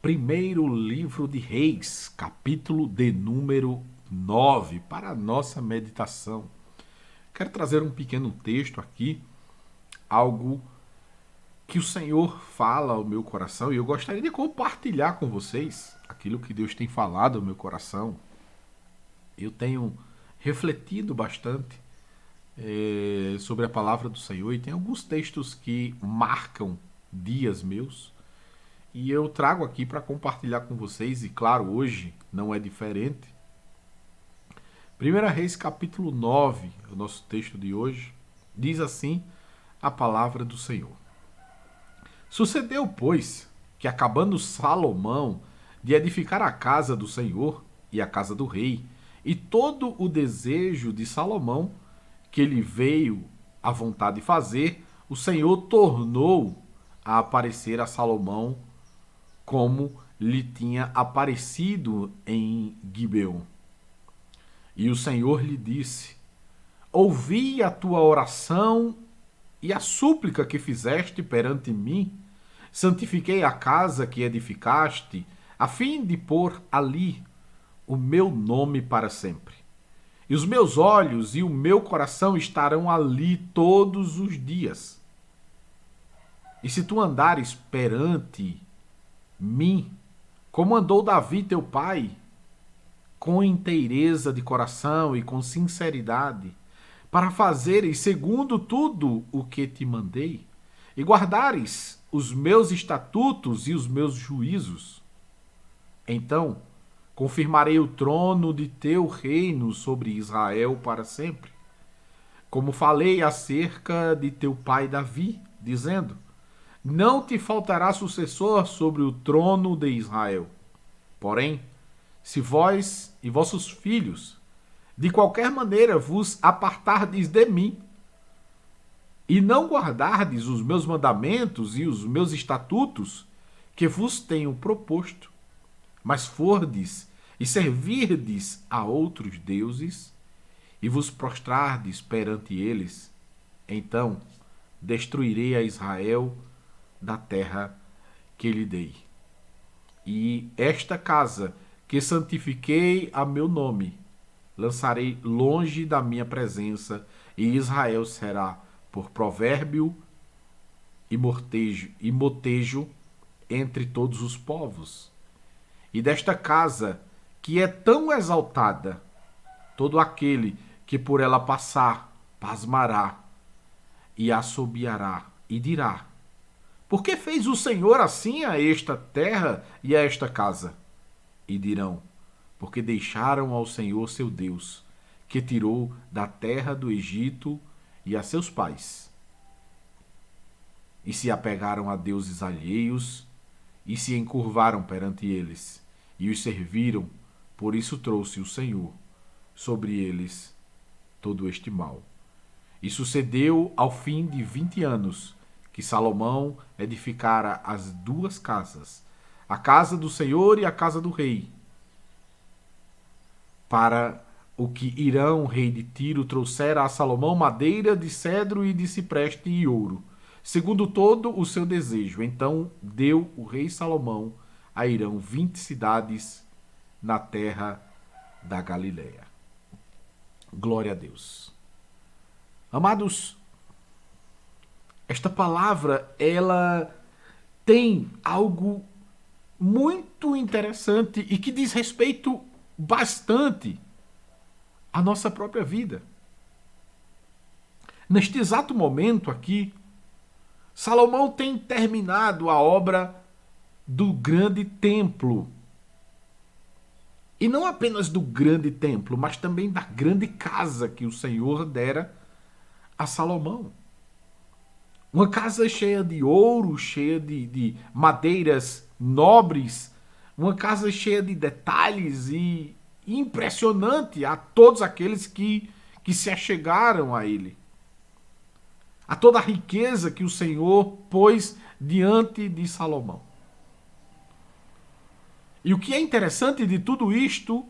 Primeiro livro de Reis, capítulo de número 9, para a nossa meditação. Quero trazer um pequeno texto aqui, algo que o Senhor fala ao meu coração e eu gostaria de compartilhar com vocês aquilo que Deus tem falado ao meu coração. Eu tenho refletido bastante sobre a palavra do Senhor e tem alguns textos que marcam dias meus. E eu trago aqui para compartilhar com vocês, e claro, hoje não é diferente. 1 Reis capítulo 9, o nosso texto de hoje, diz assim a palavra do Senhor. Sucedeu, pois, que acabando Salomão de edificar a casa do Senhor e a casa do rei, e todo o desejo de Salomão, que lhe veio à vontade de fazer, o Senhor tornou a aparecer a Salomão como lhe tinha aparecido em Gibeon. E o Senhor lhe disse: ouvi a tua oração e a súplica que fizeste perante mim. Santifiquei a casa que edificaste, a fim de pôr ali o meu nome para sempre. E os meus olhos e o meu coração estarão ali todos os dias. E se tu andares perante mim, como andou Davi teu pai, com inteireza de coração e com sinceridade, para fazeres segundo tudo o que te mandei, e guardares os meus estatutos e os meus juízos, então confirmarei o trono de teu reino sobre Israel para sempre. Como falei acerca de teu pai Davi, dizendo: não te faltará sucessor sobre o trono de Israel. Porém, se vós e vossos filhos de qualquer maneira vos apartardes de mim, e não guardardes os meus mandamentos e os meus estatutos que vos tenho proposto, mas fordes e servirdes a outros deuses, e vos prostrardes perante eles, então destruirei a Israel da terra que lhe dei. E esta casa que santifiquei a meu nome, lançarei longe da minha presença, e Israel será por provérbio e motejo entre todos os povos. E desta casa, que é tão exaltada, todo aquele que por ela passar, pasmará e assobiará e dirá: por que fez o Senhor assim a esta terra e a esta casa? E dirão: porque deixaram ao Senhor seu Deus, que tirou da terra do Egito e a seus pais. E se apegaram a deuses alheios, e se encurvaram perante eles, e os serviram, por isso trouxe o Senhor sobre eles todo este mal. E sucedeu ao fim de 20 anos, que Salomão edificara as duas casas, a casa do Senhor e a casa do rei, para o que Irão, rei de Tiro, trouxera a Salomão madeira de cedro e de cipreste e ouro, segundo todo o seu desejo. Então deu o rei Salomão a Irão 20 cidades na terra da Galileia. Glória a Deus. Amados, esta palavra, ela tem algo muito interessante e que diz respeito bastante à nossa própria vida. Neste exato momento aqui, Salomão tem terminado a obra do grande templo. E não apenas do grande templo, mas também da grande casa que o Senhor dera a Salomão. Uma casa cheia de ouro, cheia de madeiras nobres, uma casa cheia de detalhes e impressionante a todos aqueles que se achegaram a ele. A toda a riqueza que o Senhor pôs diante de Salomão. E o que é interessante de tudo isto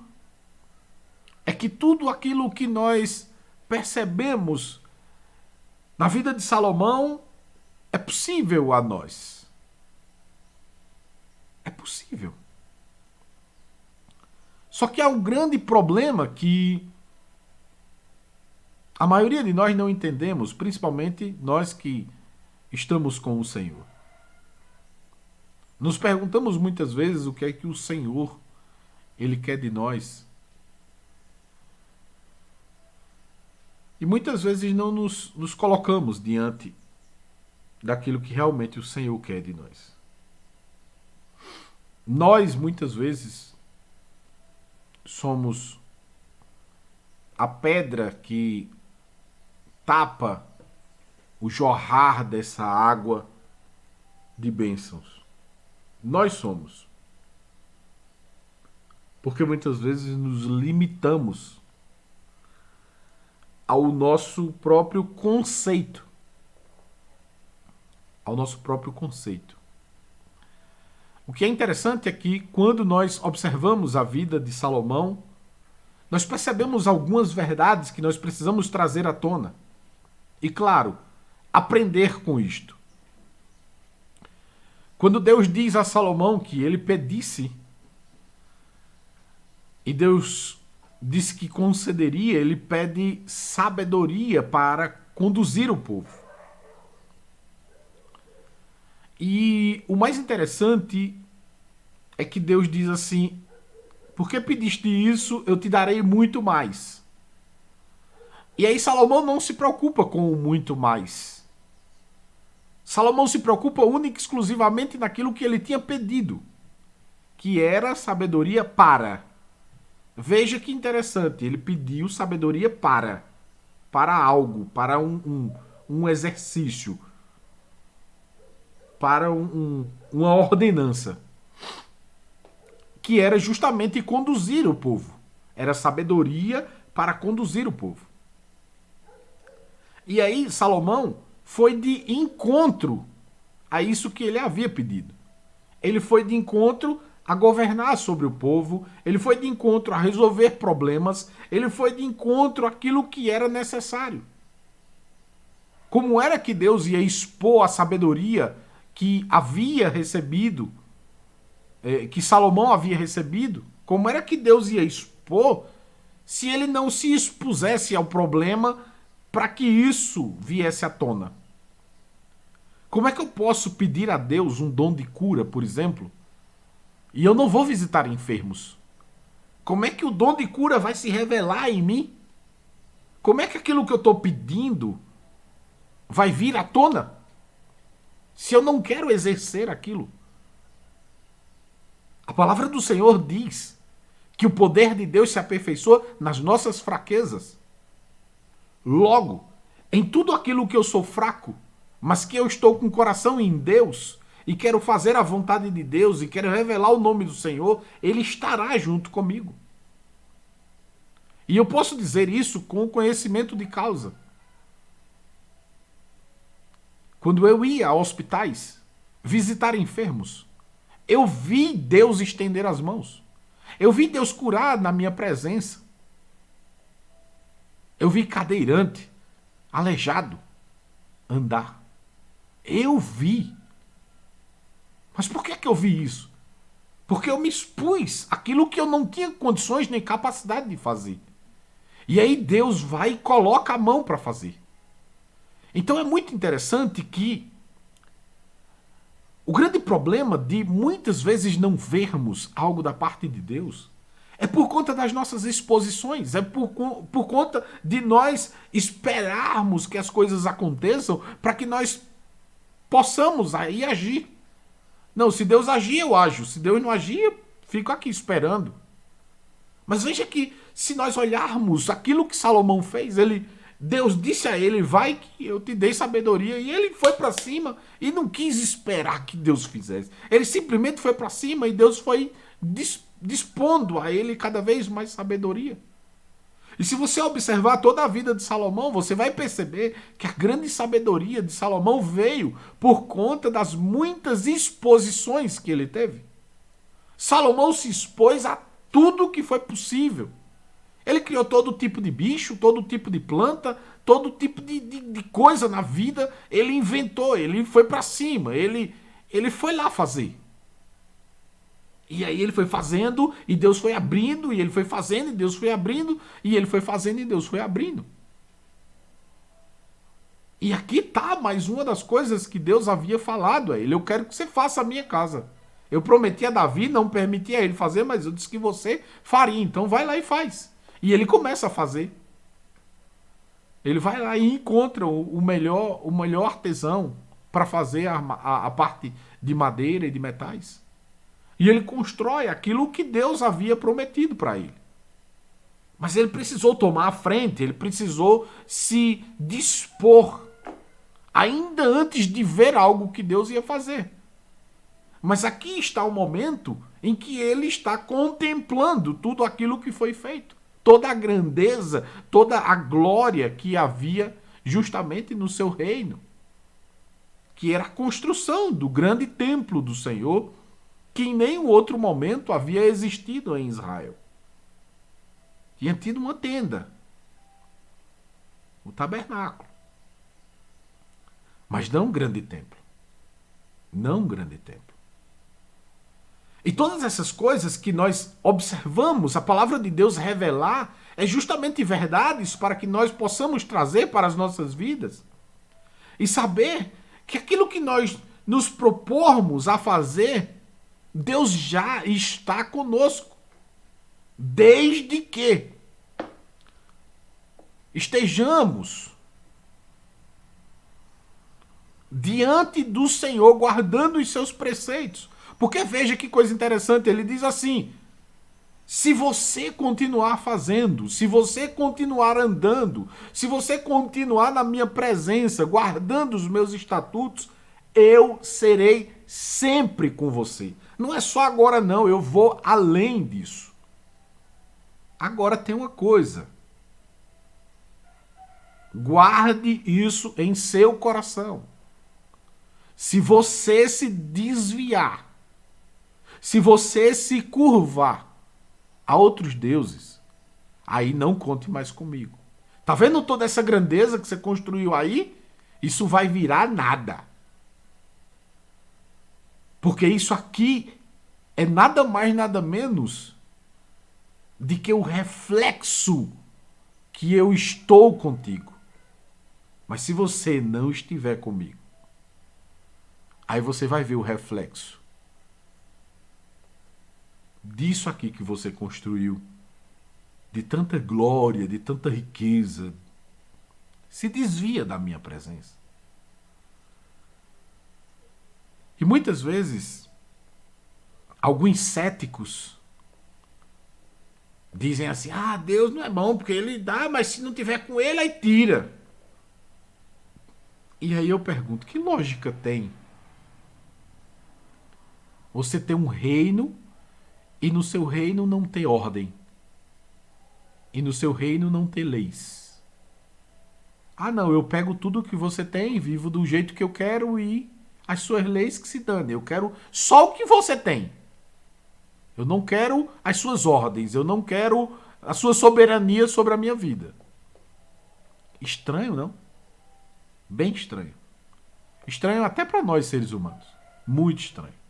é que tudo aquilo que nós percebemos na vida de Salomão é possível a nós. possível. Só que há um grande problema que a maioria de nós não entendemos, principalmente nós que estamos com o Senhor. Nos perguntamos muitas vezes o que é que o Senhor ele quer de nós. E muitas vezes não nos colocamos diante daquilo que realmente o Senhor quer de nós. Nós, muitas vezes, somos a pedra que tapa o jorrar dessa água de bênçãos. Nós somos. Porque muitas vezes nos limitamos ao nosso próprio conceito. Ao nosso próprio conceito. O que é interessante é que, quando nós observamos a vida de Salomão, nós percebemos algumas verdades que nós precisamos trazer à tona. E, claro, aprender com isto. Quando Deus diz a Salomão que ele pedisse, e Deus disse que concederia, ele pede sabedoria para conduzir o povo. E o mais interessante é que Deus diz assim: porque pediste isso, eu te darei muito mais. E aí Salomão não se preocupa com o muito mais. Salomão se preocupa única e exclusivamente naquilo que ele tinha pedido, que era sabedoria para. Veja que interessante, ele pediu sabedoria para algo, para um exercício, para uma ordenança, que era justamente conduzir o povo. Era sabedoria para conduzir o povo. E aí Salomão foi de encontro a isso que ele havia pedido. Ele foi de encontro a governar sobre o povo, ele foi de encontro a resolver problemas, ele foi de encontro àquilo que era necessário. Como era que Deus ia expor a sabedoria que havia recebido, que Salomão havia recebido? Como era que Deus ia expor se ele não se expusesse ao problema para que isso viesse à tona? Como é que eu posso pedir a Deus um dom de cura, por exemplo, e eu não vou visitar enfermos? Como é que o dom de cura vai se revelar em mim? Como é que aquilo que eu estou pedindo vai vir à tona se eu não quero exercer aquilo? A palavra do Senhor diz que o poder de Deus se aperfeiçoa nas nossas fraquezas. Logo, em tudo aquilo que eu sou fraco, mas que eu estou com o coração em Deus e quero fazer a vontade de Deus e quero revelar o nome do Senhor, Ele estará junto comigo. E eu posso dizer isso com conhecimento de causa. Quando eu ia a hospitais visitar enfermos, eu vi Deus estender as mãos. Eu vi Deus curar na minha presença. Eu vi cadeirante, aleijado, andar. Eu vi. Mas por que eu vi isso? Porque eu me expus àquilo que eu não tinha condições nem capacidade de fazer. E aí Deus vai e coloca a mão para fazer. Então é muito interessante que o grande problema de muitas vezes não vermos algo da parte de Deus é por conta das nossas exposições, é por conta de nós esperarmos que as coisas aconteçam para que nós possamos aí agir. Não, se Deus agir, eu ajo. Se Deus não agir, eu fico aqui esperando. Mas veja que se nós olharmos aquilo que Salomão fez, Deus disse a ele: vai que eu te dei sabedoria. E ele foi para cima e não quis esperar que Deus fizesse. Ele simplesmente foi para cima e Deus foi dispondo a ele cada vez mais sabedoria. E se você observar toda a vida de Salomão, você vai perceber que a grande sabedoria de Salomão veio por conta das muitas exposições que ele teve. Salomão se expôs a tudo que foi possível. Ele criou todo tipo de bicho, todo tipo de planta, todo tipo de coisa na vida. Ele inventou, ele foi para cima, ele foi lá fazer. E aí ele foi fazendo e Deus foi abrindo, e ele foi fazendo e Deus foi abrindo, e ele foi fazendo e Deus foi abrindo. E aqui tá mais uma das coisas que Deus havia falado a ele. Eu quero que você faça a minha casa. Eu prometi a Davi, não permitia a ele fazer, mas eu disse que você faria. Então vai lá e faz. E ele começa a fazer. Ele vai lá e encontra o melhor artesão para fazer a parte de madeira e de metais. E ele constrói aquilo que Deus havia prometido para ele. Mas ele precisou tomar a frente, ele precisou se dispor, ainda antes de ver algo que Deus ia fazer. Mas aqui está o momento em que ele está contemplando tudo aquilo que foi feito. Toda a grandeza, toda a glória que havia justamente no seu reino. Que era a construção do grande templo do Senhor, que em nenhum outro momento havia existido em Israel. Tinha tido uma tenda, o tabernáculo, mas não um grande templo. Não um grande templo. E todas essas coisas que nós observamos, a palavra de Deus revelar, é justamente verdades para que nós possamos trazer para as nossas vidas e saber que aquilo que nós nos propormos a fazer, Deus já está conosco. Desde que estejamos diante do Senhor, guardando os seus preceitos. Porque veja que coisa interessante, ele diz assim: se você continuar fazendo, se você continuar andando, se você continuar na minha presença, guardando os meus estatutos, eu serei sempre com você. Não é só agora não, eu vou além disso. Agora tem uma coisa. Guarde isso em seu coração. Se você se desviar, se você se curvar a outros deuses, aí não conte mais comigo. Tá vendo toda essa grandeza que você construiu aí? Isso vai virar nada. Porque isso aqui é nada mais, nada menos de que o reflexo que eu estou contigo. Mas se você não estiver comigo, aí você vai ver o reflexo disso aqui que você construiu, de tanta glória, de tanta riqueza, se desvia da minha presença. E muitas vezes, alguns céticos dizem assim: ah, Deus não é bom porque ele dá, mas se não tiver com ele, aí tira. E aí eu pergunto, que lógica tem você ter um reino e no seu reino não ter ordem? E no seu reino não ter leis? Ah, não, eu pego tudo que você tem, vivo do jeito que eu quero e as suas leis que se danem. Eu quero só o que você tem. Eu não quero as suas ordens, eu não quero a sua soberania sobre a minha vida. Estranho, não? Bem estranho. Estranho até para nós, seres humanos. Muito estranho.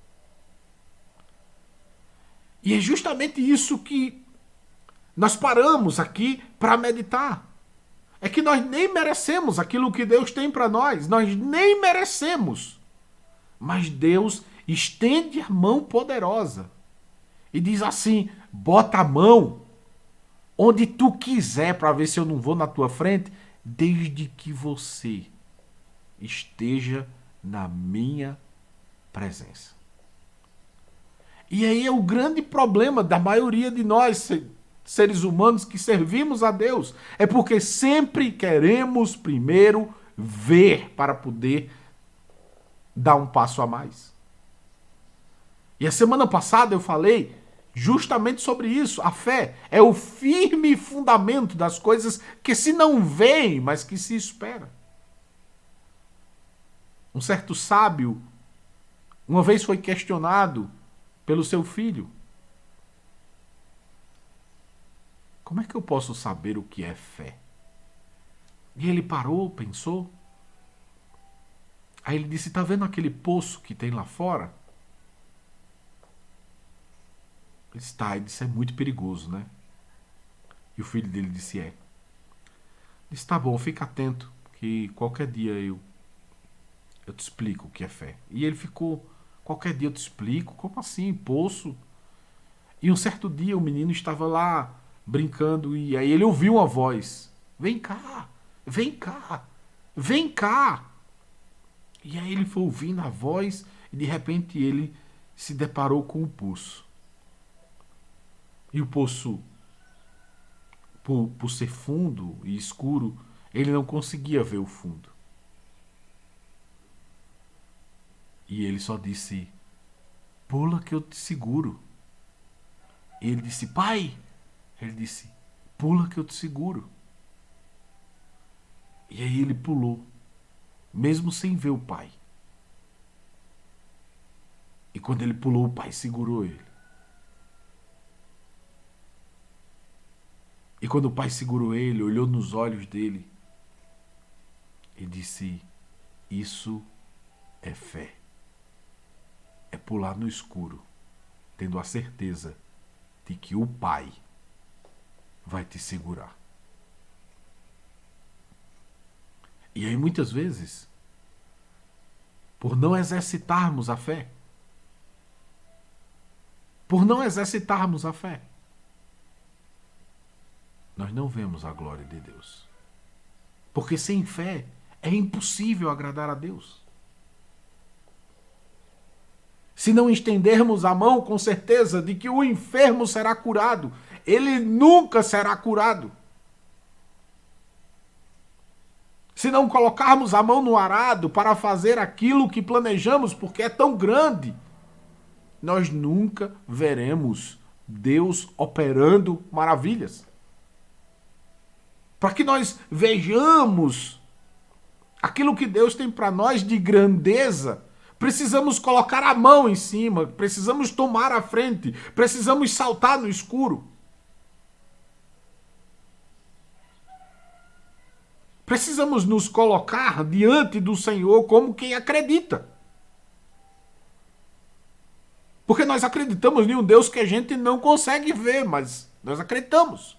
E é justamente isso que nós paramos aqui para meditar. É que nós nem merecemos aquilo que Deus tem para nós. Nós nem merecemos. Mas Deus estende a mão poderosa e diz assim: bota a mão onde tu quiser para ver se eu não vou na tua frente, desde que você esteja na minha presença. E aí é o grande problema da maioria de nós, seres humanos que servimos a Deus. É porque sempre queremos primeiro ver para poder dar um passo a mais. E a semana passada eu falei justamente sobre isso. A fé é o firme fundamento das coisas que se não veem, mas que se espera. Um certo sábio uma vez foi questionado pelo seu filho: como é que eu posso saber o que é fé? E ele parou, pensou. Aí ele disse: tá vendo aquele poço que tem lá fora? Ele disse, tá. Ele disse, é muito perigoso, né? E o filho dele disse, é. Ele disse, tá bom, fica atento, que qualquer dia eu te explico o que é fé. E ele ficou, qualquer dia eu te explico? Como assim, poço? E um certo dia o menino estava lá brincando e aí ele ouviu uma voz. Vem cá, vem cá, vem cá. E aí ele foi ouvindo a voz e de repente ele se deparou com o poço. E o poço, por ser fundo e escuro, ele não conseguia ver o fundo. E ele só disse, pula que eu te seguro. E ele disse, pai. Ele disse, pula que eu te seguro. E aí ele pulou, mesmo sem ver o pai. E quando ele pulou, o pai segurou ele. E quando o pai segurou ele, olhou nos olhos dele e disse, isso é fé. É pular no escuro, tendo a certeza de que o pai vai te segurar. E aí muitas vezes, por não exercitarmos a fé, nós não vemos a glória de Deus. Porque sem fé é impossível agradar a Deus. Se não estendermos a mão com certeza de que o enfermo será curado, ele nunca será curado. Se não colocarmos a mão no arado para fazer aquilo que planejamos, porque é tão grande, nós nunca veremos Deus operando maravilhas. Para que nós vejamos aquilo que Deus tem para nós de grandeza, precisamos colocar a mão em cima, precisamos tomar a frente, precisamos saltar no escuro. Precisamos nos colocar diante do Senhor como quem acredita. Porque nós acreditamos em um Deus que a gente não consegue ver, mas nós acreditamos.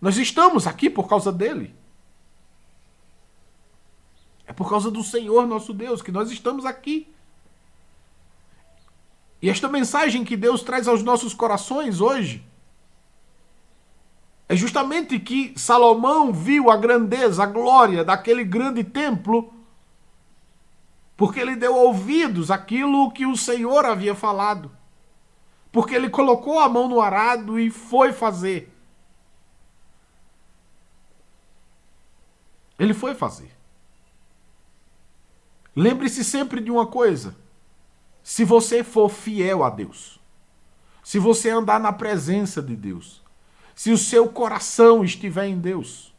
Nós estamos aqui por causa dele. É por causa do Senhor nosso Deus que nós estamos aqui. E esta mensagem que Deus traz aos nossos corações hoje é justamente que Salomão viu a grandeza, a glória daquele grande templo, porque ele deu ouvidos àquilo que o Senhor havia falado. Porque ele colocou a mão no arado e foi fazer. Ele foi fazer. Lembre-se sempre de uma coisa. Se você for fiel a Deus, se você andar na presença de Deus, se o seu coração estiver em Deus,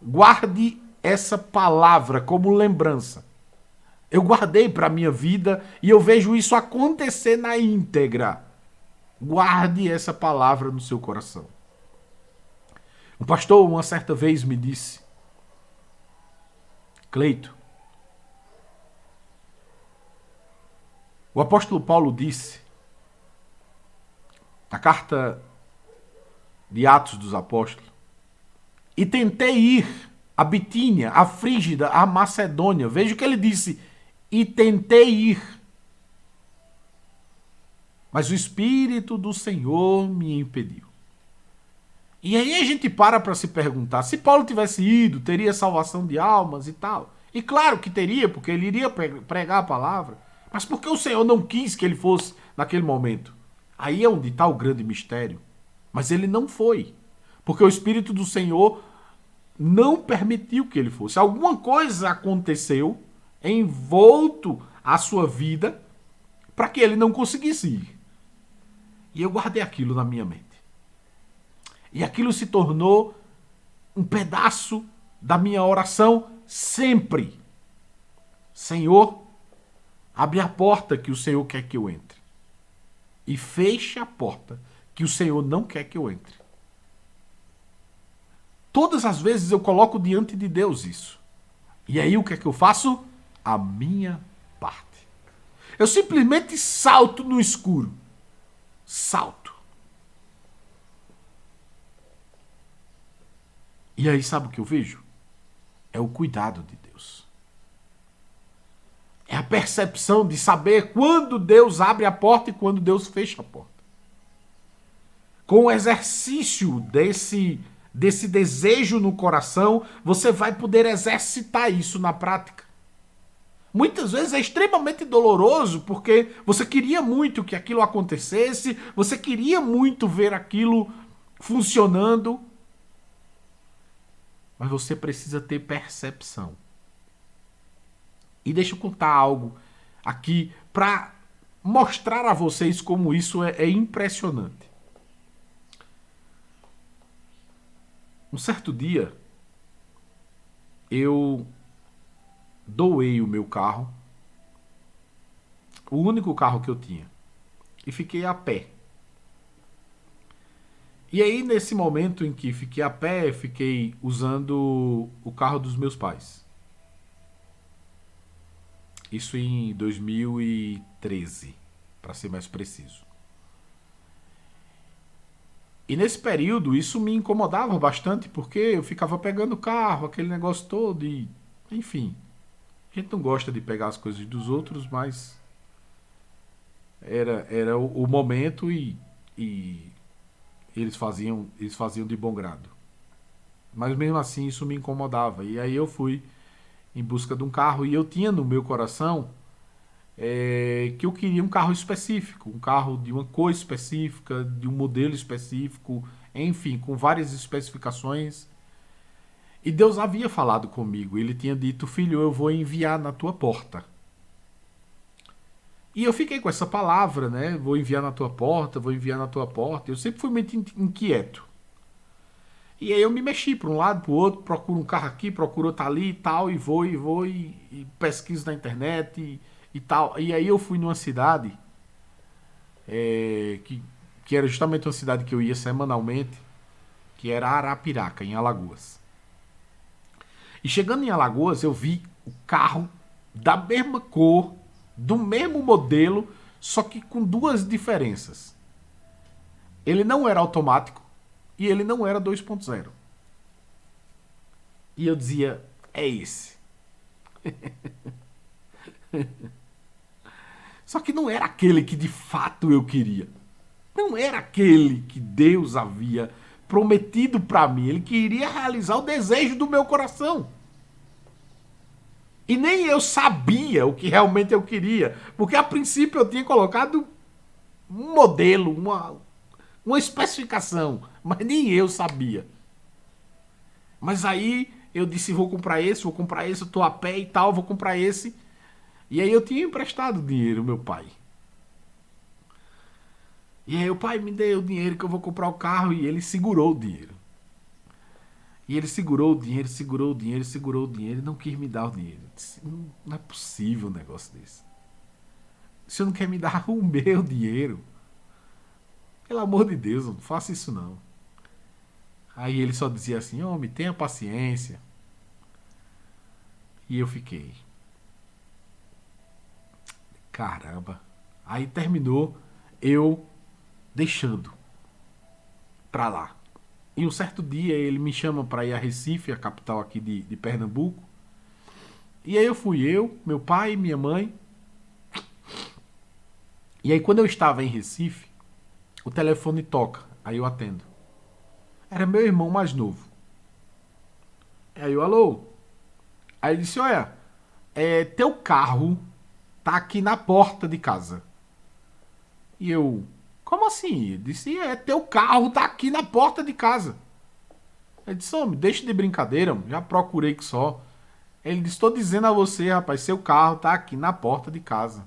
guarde essa palavra como lembrança. Eu guardei para a minha vida e eu vejo isso acontecer na íntegra. Guarde essa palavra no seu coração. Um pastor uma certa vez me disse, Cleito, o apóstolo Paulo disse, na carta de Atos dos Apóstolos, e tentei ir a Bitínia, a Frígida, a Macedônia. Veja o que ele disse, e tentei ir. Mas o Espírito do Senhor me impediu. E aí a gente para se perguntar, se Paulo tivesse ido, teria salvação de almas e tal? E claro que teria, porque ele iria pregar a palavra. Mas por que o Senhor não quis que ele fosse naquele momento? Aí é onde está o grande mistério. Mas ele não foi. Porque o Espírito do Senhor não permitiu que ele fosse. Alguma coisa aconteceu envolto à sua vida para que ele não conseguisse ir. E eu guardei aquilo na minha mente. E aquilo se tornou um pedaço da minha oração sempre. Senhor, abre a porta que o Senhor quer que eu entre. E feche a porta que o Senhor não quer que eu entre. Todas as vezes eu coloco diante de Deus isso. E aí o que é que eu faço? A minha parte. Eu simplesmente salto no escuro. Salto. E aí sabe o que eu vejo? É o cuidado de Deus. É a percepção de saber quando Deus abre a porta e quando Deus fecha a porta. Com o exercício desse desejo no coração, você vai poder exercitar isso na prática. Muitas vezes é extremamente doloroso porque você queria muito que aquilo acontecesse, você queria muito ver aquilo funcionando, mas você precisa ter percepção. E deixa eu contar algo aqui para mostrar a vocês como isso é impressionante. Um certo dia, eu doei o meu carro, o único carro que eu tinha, e fiquei a pé. E aí, nesse momento em que fiquei a pé, fiquei usando o carro dos meus pais. Isso em 2013, para ser mais preciso. E nesse período, isso me incomodava bastante, porque eu ficava pegando o carro, aquele negócio todo, e enfim. A gente não gosta de pegar as coisas dos outros, mas era o momento e eles faziam de bom grado. Mas mesmo assim isso me incomodava. E aí eu fui em busca de um carro e eu tinha no meu coração que eu queria um carro específico, um carro de uma cor específica, de um modelo específico, enfim, com várias especificações. E Deus havia falado comigo, ele tinha dito: filho, eu vou enviar na tua porta. E eu fiquei com essa palavra, né? Vou enviar na tua porta, vou enviar na tua porta. Eu sempre fui muito inquieto. E aí eu me mexi para um lado, para o outro, procuro um carro aqui, procuro outro ali e tal, e vou e pesquiso na internet e tal. E aí eu fui numa cidade que era justamente uma cidade que eu ia semanalmente, que era Arapiraca, em Alagoas. E chegando em Alagoas, eu vi o carro da mesma cor, do mesmo modelo, só que com duas diferenças. Ele não era automático e ele não era 2.0. E eu dizia: é esse. Só que não era aquele que de fato eu queria. Não era aquele que Deus havia prometido para mim. Ele queria realizar o desejo do meu coração. E nem eu sabia o que realmente eu queria. Porque a princípio eu tinha colocado um modelo, uma especificação. Mas nem eu sabia. Mas aí eu disse: vou comprar esse, eu tô a pé e tal, vou comprar esse. E aí eu tinha emprestado dinheiro, meu pai. E aí o pai me deu o dinheiro que eu vou comprar o carro e ele segurou o dinheiro. E ele segurou o dinheiro, segurou o dinheiro, segurou o dinheiro e não quis me dar o dinheiro. Eu disse: não é possível um negócio desse. O senhor não quer me dar o meu dinheiro? Pelo amor de Deus, não faça isso não. Aí ele só dizia assim: homem, tenha paciência. E eu fiquei: caramba. Aí terminou eu deixando pra lá. E um certo dia ele me chama para ir a Recife, a capital aqui de Pernambuco. E aí eu fui eu, meu pai e minha mãe. E aí quando eu estava em Recife, o telefone toca. Aí eu atendo. Era meu irmão mais novo. Aí eu: alô? Aí ele disse: olha, teu carro tá aqui na porta de casa. E eu: como assim? Ele disse: teu carro tá aqui na porta de casa. Ele disse: homem, deixa de brincadeira, já procurei que só. Ele disse: tô dizendo a você, rapaz, seu carro tá aqui na porta de casa.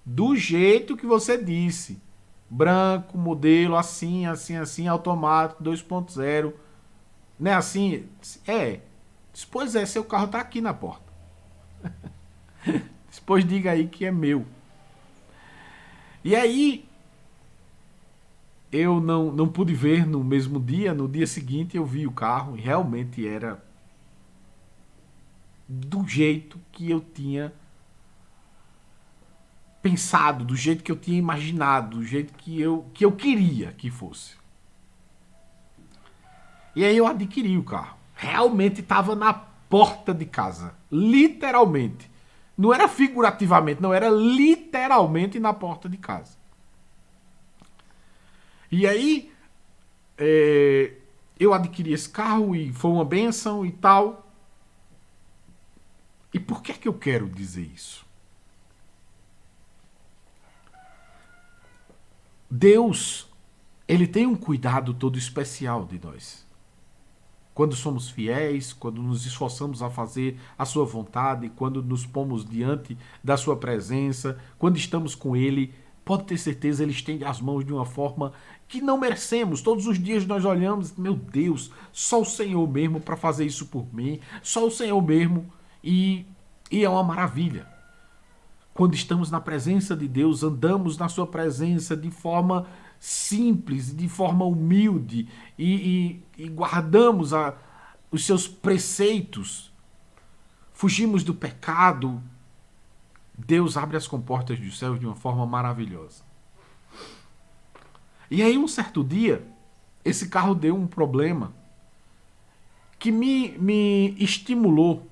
Do jeito que você disse. Branco, modelo, assim, assim, assim, automático, 2.0. Não é assim? É. Pois é, seu carro tá aqui na porta. Depois diga aí que é meu. E aí, eu não pude ver no mesmo dia. No dia seguinte eu vi o carro e realmente era do jeito que eu tinha pensado, do jeito que eu tinha imaginado, do jeito que eu queria que fosse. E aí eu adquiri o carro. Realmente estava na porta de casa. Literalmente. Não era figurativamente, não, era literalmente na porta de casa. E aí eu adquiri esse carro e foi uma bênção e tal. E por que é que eu quero dizer isso? Deus, ele tem um cuidado todo especial de nós. Quando somos fiéis, quando nos esforçamos a fazer a sua vontade, quando nos pomos diante da sua presença, quando estamos com ele, pode ter certeza, ele estende as mãos de uma forma que não merecemos. Todos os dias nós olhamos, meu Deus, só o Senhor mesmo para fazer isso por mim, só o Senhor mesmo, e é uma maravilha. Quando estamos na presença de Deus, andamos na sua presença de forma simples, de forma humilde e guardamos os seus preceitos, fugimos do pecado, Deus abre as comportas dos céus de uma forma maravilhosa. E aí um certo dia, esse carro deu um problema que me estimulou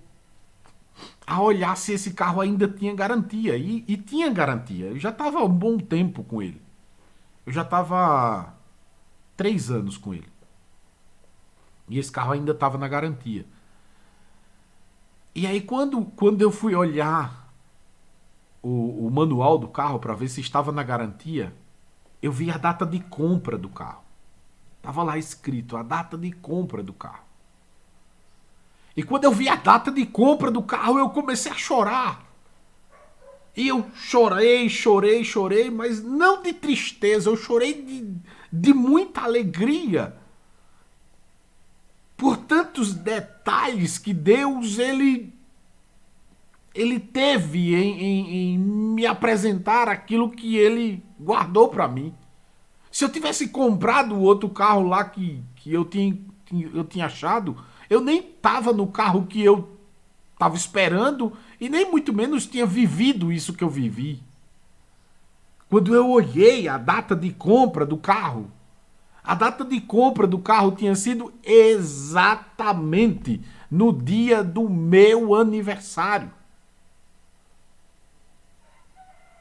a olhar se esse carro ainda tinha garantia. E tinha garantia. Eu já estava há um bom tempo com ele. Eu já estava há 3 anos com ele. E esse carro ainda estava na garantia. E aí quando eu fui olhar o manual do carro para ver se estava na garantia, eu vi a data de compra do carro. Estava lá escrito a data de compra do carro. E quando eu vi a data de compra do carro, eu comecei a chorar. E eu chorei, mas não de tristeza, eu chorei de muita alegria. Por tantos detalhes que Deus, ele teve em me apresentar aquilo que ele guardou para mim. Se eu tivesse comprado o outro carro lá que eu tinha achado, eu nem estava no carro que eu estava esperando e nem muito menos tinha vivido isso que eu vivi. Quando eu olhei a data de compra do carro, a data de compra do carro tinha sido exatamente no dia do meu aniversário.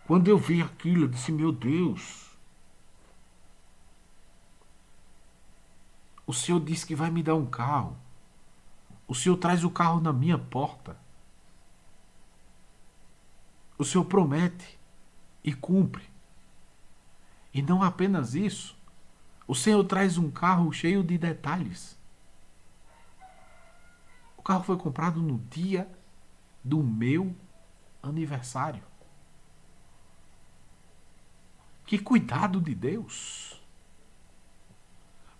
Quando eu vi aquilo, eu disse, meu Deus, o Senhor disse que vai me dar um carro. O Senhor traz o carro na minha porta. O Senhor promete e cumpre. E não apenas isso. O Senhor traz um carro cheio de detalhes. O carro foi comprado no dia do meu aniversário. Que cuidado de Deus!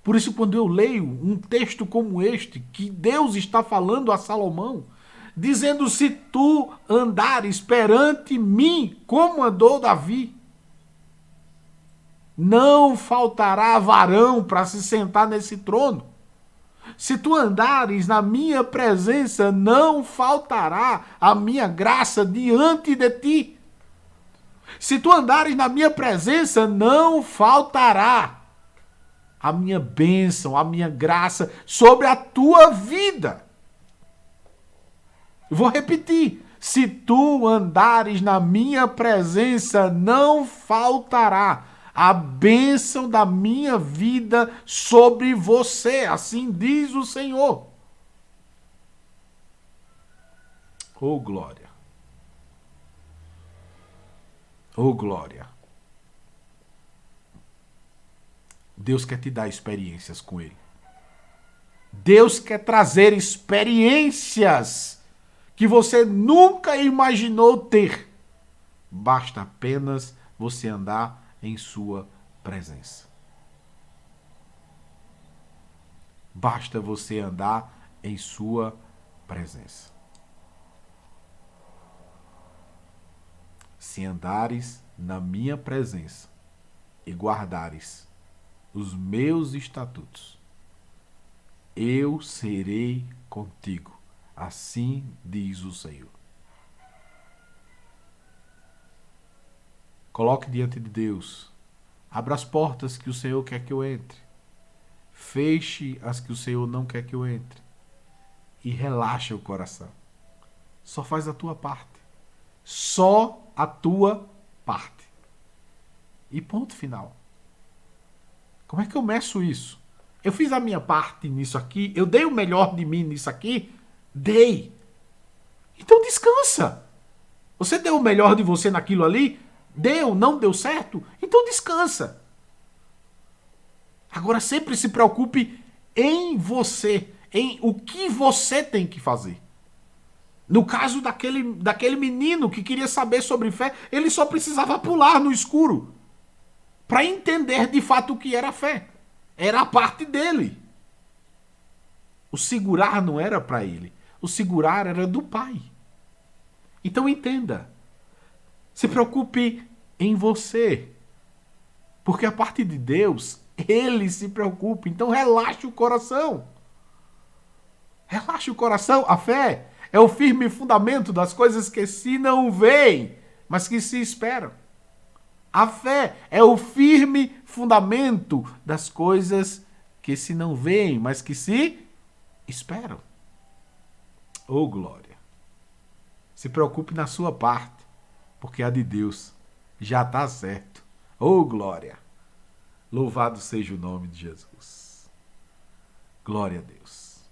Por isso, quando eu leio um texto como este, que Deus está falando a Salomão, dizendo: se tu andares perante mim, como andou Davi, não faltará varão para se sentar nesse trono. Se tu andares na minha presença, não faltará a minha graça diante de ti. Se tu andares na minha presença, não faltará a minha bênção, a minha graça sobre a tua vida. Vou repetir. Se tu andares na minha presença, não faltará a bênção da minha vida sobre você. Assim diz o Senhor. Oh, glória. Oh, glória. Deus quer te dar experiências com Ele. Deus quer trazer experiências que você nunca imaginou ter. Basta apenas você andar em sua presença. Basta você andar em sua presença. Se andares na minha presença e guardares os meus estatutos, eu serei contigo. Assim diz o Senhor. Coloque diante de Deus. Abra as portas que o Senhor quer que eu entre. Feche as que o Senhor não quer que eu entre. E relaxe o coração. Só faz a tua parte. Só a tua parte. E ponto final. Como é que eu meço isso? Eu fiz a minha parte nisso aqui, eu dei o melhor de mim nisso aqui? Dei. Então descansa. Você deu o melhor de você naquilo ali? Deu, não deu certo? Então descansa. Agora sempre se preocupe em você, em o que você tem que fazer. No caso daquele menino que queria saber sobre fé, ele só precisava pular no escuro para entender de fato o que era fé. Era a parte dele. O segurar não era para ele. O segurar era do pai. Então entenda. Se preocupe em você. Porque a parte de Deus, ele se preocupa. Então relaxe o coração. Relaxe o coração. A fé é o firme fundamento das coisas que se não veem, mas que se esperam. A fé é o firme fundamento das coisas que se não veem, mas que se esperam. Oh, glória! Se preocupe na sua parte, porque a de Deus já está certo. Oh, glória! Louvado seja o nome de Jesus. Glória a Deus.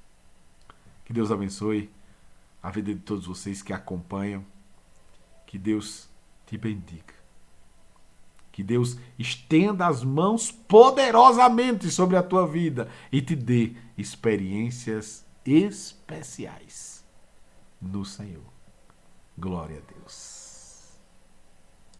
Que Deus abençoe a vida de todos vocês que acompanham. Que Deus te bendiga. Que Deus estenda as mãos poderosamente sobre a tua vida e te dê experiências especiais no Senhor. Glória a Deus.